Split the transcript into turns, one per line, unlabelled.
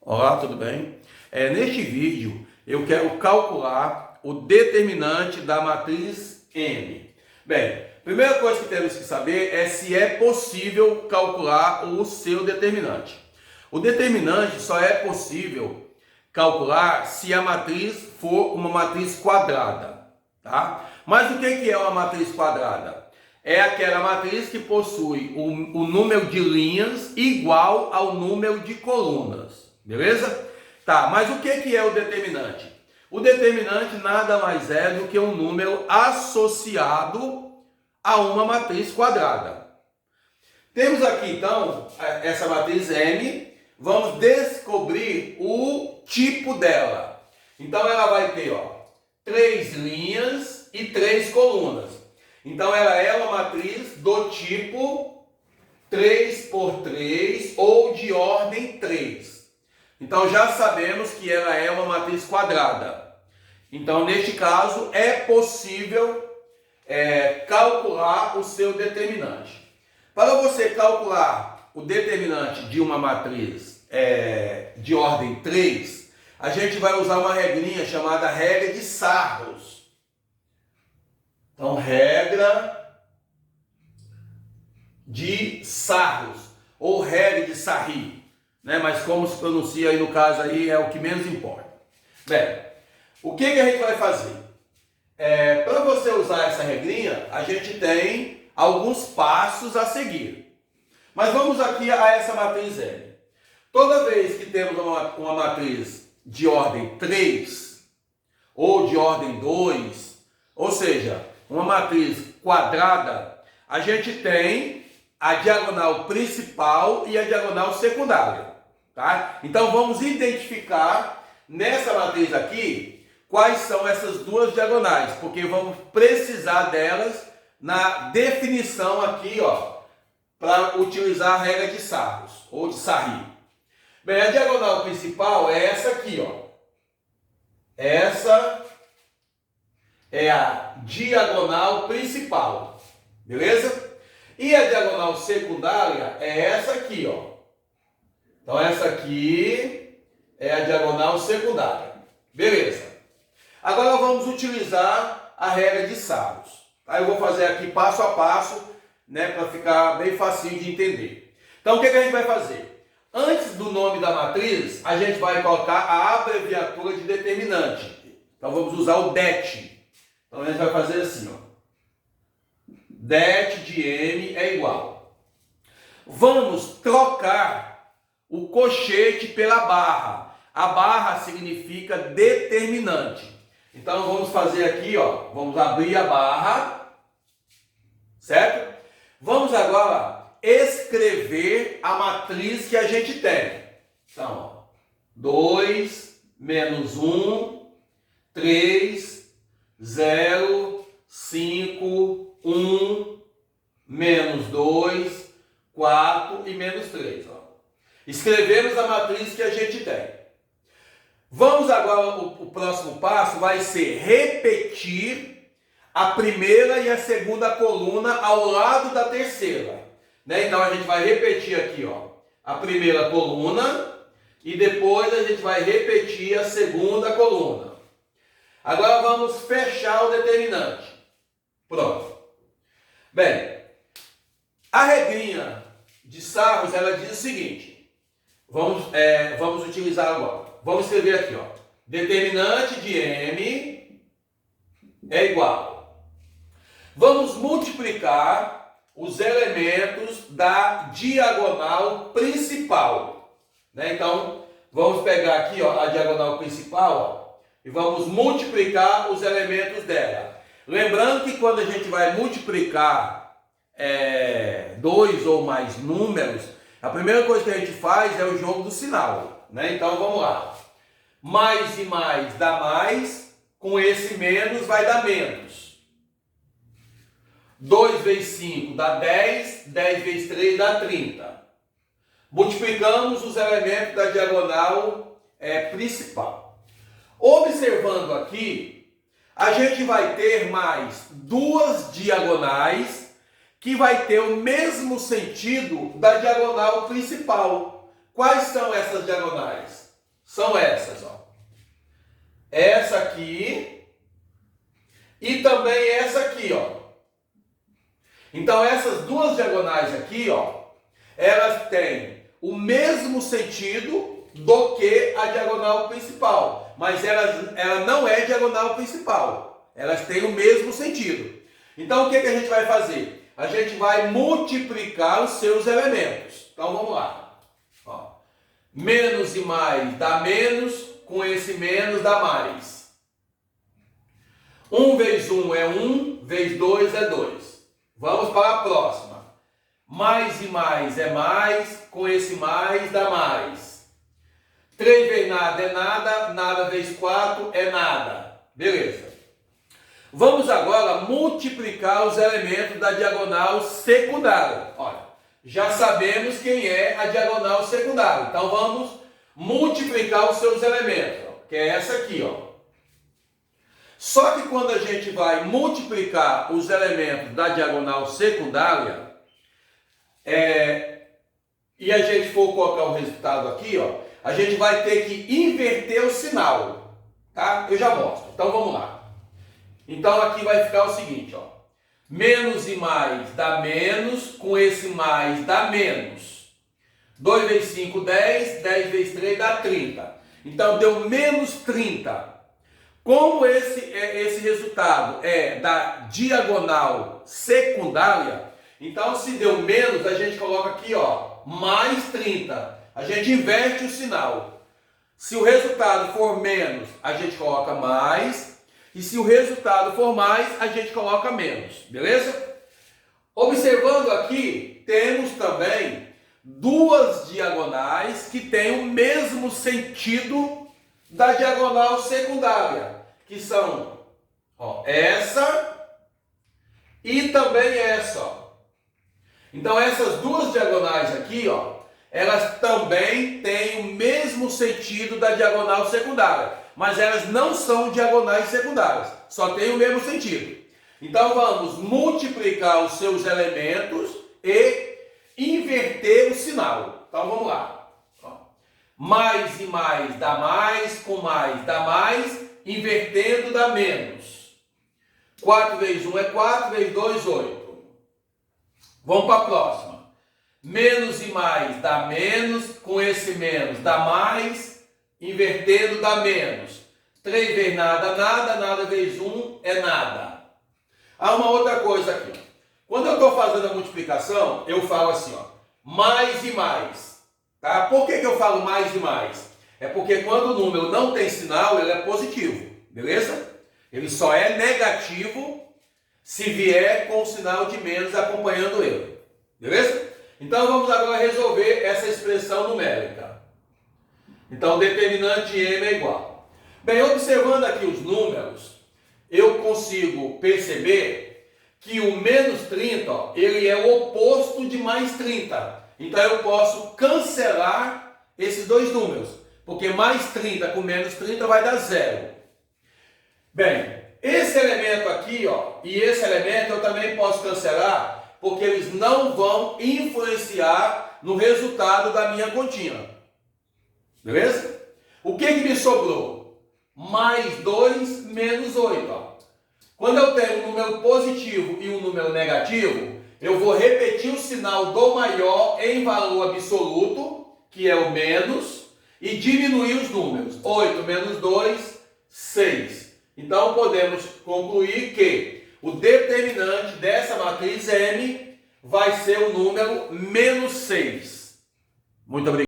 Olá, tudo bem? Neste vídeo eu quero calcular o determinante da matriz M. Bem, primeira coisa que temos que saber é se é possível calcular o seu determinante. O determinante só é possível calcular se a matriz for uma matriz quadrada, tá? Mas o que é uma matriz quadrada? É aquela matriz que possui o número de linhas igual ao número de colunas. Beleza? Tá, mas o que é o determinante? O determinante nada mais é do que um número associado a uma matriz quadrada. Temos aqui então essa matriz M, vamos descobrir o tipo dela. Então ela vai ter 3 linhas e 3 colunas. Então ela é uma matriz do tipo 3 por 3 ou de ordem 3. Então já sabemos que ela é uma matriz quadrada. Então neste caso é possível calcular o seu determinante. Para você calcular o determinante de uma matriz de ordem 3, a gente vai usar uma regrinha chamada regra de Sarros. Então regra de Sarros ou regra de Sarri. Mas como se pronuncia aí no caso aí é o que menos importa. Bem, o que a gente vai fazer? Para você usar essa regrinha, a gente tem alguns passos a seguir. Mas vamos aqui a essa matriz M. Toda vez que temos uma matriz de ordem 3 ou de ordem 2, ou seja, uma matriz quadrada, a gente tem a diagonal principal e a diagonal secundária. Tá? Então vamos identificar nessa matriz aqui quais são essas duas diagonais, porque vamos precisar delas na definição aqui, para utilizar a regra de Sarros ou de Sarri. Bem, a diagonal principal é essa aqui, Essa é a diagonal principal, beleza? E a diagonal secundária é essa aqui, Então essa aqui é a diagonal secundária. Beleza. Agora vamos utilizar a regra de Sarros. Tá? Eu vou fazer aqui passo a passo, para ficar bem facinho de entender. Então o que a gente vai fazer? Antes do nome da matriz, a gente vai colocar a abreviatura de determinante. Então vamos usar o det. Então a gente vai fazer assim, det de M é igual. Vamos trocar o colchete pela barra. A barra significa determinante. Então vamos fazer aqui, vamos abrir a barra, certo? Vamos agora escrever a matriz que a gente tem. Então, 2 menos 1, 3, 0, 5, 1, menos 2, 4 e menos 3. Escrevemos a matriz que a gente tem. Vamos agora, o próximo passo vai ser repetir a primeira e a segunda coluna ao lado da terceira. Então a gente vai repetir aqui, a primeira coluna e depois a gente vai repetir a segunda coluna. Agora vamos fechar o determinante. Pronto. Bem, a regrinha de Sarros, ela diz o seguinte. Vamos utilizar agora. Vamos escrever aqui, determinante de M é igual. Vamos multiplicar os elementos da diagonal principal. Então, vamos pegar aqui a diagonal principal e vamos multiplicar os elementos dela. Lembrando que quando a gente vai multiplicar dois ou mais números, a primeira coisa que a gente faz é o jogo do sinal. Então vamos lá. Mais e mais dá mais, com esse menos vai dar menos. 2 vezes 5 dá 10, 10 vezes 3 dá 30. Multiplicamos os elementos da diagonal principal. Observando aqui, a gente vai ter mais duas diagonais que vai ter o mesmo sentido da diagonal principal. Quais são essas diagonais? são essas, ó. Essa aqui e também essa aqui, ó. Então essas duas diagonais aqui, ó, elas têm o mesmo sentido do que a diagonal principal, mas ela não é diagonal principal. Elas têm o mesmo sentido. Então o que a gente vai fazer? A gente vai multiplicar os seus elementos. Então vamos lá. Ó. Menos e mais dá menos, com esse menos dá mais. 1 vezes 1 é 1, vezes 2 é 2. Vamos para a próxima. Mais e mais é mais, com esse mais dá mais. 3 vezes nada é nada, nada vezes 4 é nada. Beleza. Vamos agora multiplicar os elementos da diagonal secundária. Olha, já sabemos quem é a diagonal secundária. Então vamos multiplicar os seus elementos, que é essa aqui, ó. Só que quando a gente vai multiplicar os elementos da diagonal secundária, e a gente for colocar o resultado aqui, ó, a gente vai ter que inverter o sinal, tá? Eu já mostro. Então vamos lá. Então aqui vai ficar o seguinte, ó. Menos e mais dá menos, com esse mais dá menos. 2 vezes 5, 10, 10 vezes 3 dá 30. Então deu menos 30. Como esse resultado é da diagonal secundária, então se deu menos, a gente coloca aqui, ó, mais 30. A gente inverte o sinal. Se o resultado for menos, a gente coloca mais. E se o resultado for mais, a gente coloca menos. Beleza? Observando aqui, temos também duas diagonais que têm o mesmo sentido da diagonal secundária, que são, ó, essa e também essa, ó. Então essas duas diagonais aqui, ó, elas também têm o mesmo sentido da diagonal secundária, mas elas não são diagonais secundárias, só tem o mesmo sentido. Então vamos multiplicar os seus elementos e inverter o sinal. Então vamos lá. Mais e mais dá mais, com mais dá mais, invertendo dá menos. 4 vezes 1 é 4, vezes 2, 8. Vamos para a próxima. Menos e mais dá menos, com esse menos dá mais, invertendo dá menos. 3 vezes nada, nada, nada vezes 1 é nada. Há uma outra coisa aqui. Ó. Quando eu estou fazendo a multiplicação, eu falo assim, ó, mais e mais. Tá? Por que eu falo mais e mais? É porque quando o número não tem sinal, ele é positivo, beleza? Ele só é negativo se vier com o sinal de menos acompanhando ele, beleza? Então vamos agora resolver essa expressão numérica. Então determinante M é igual. Bem, observando aqui os números, eu consigo perceber que o menos 30, ó, ele é o oposto de mais 30. Então eu posso cancelar esses dois números, porque mais 30 com menos 30 vai dar 0. Bem, esse elemento aqui, ó, e esse elemento eu também posso cancelar, porque eles não vão influenciar no resultado da minha continha. Beleza? O que me sobrou? Mais 2 menos 8. Ó. Quando eu tenho um número positivo e um número negativo, eu vou repetir o sinal do maior em valor absoluto, que é o menos, e diminuir os números. 8 menos 2, 6. Então podemos concluir que o determinante dessa matriz M vai ser o número menos 6. Muito obrigado.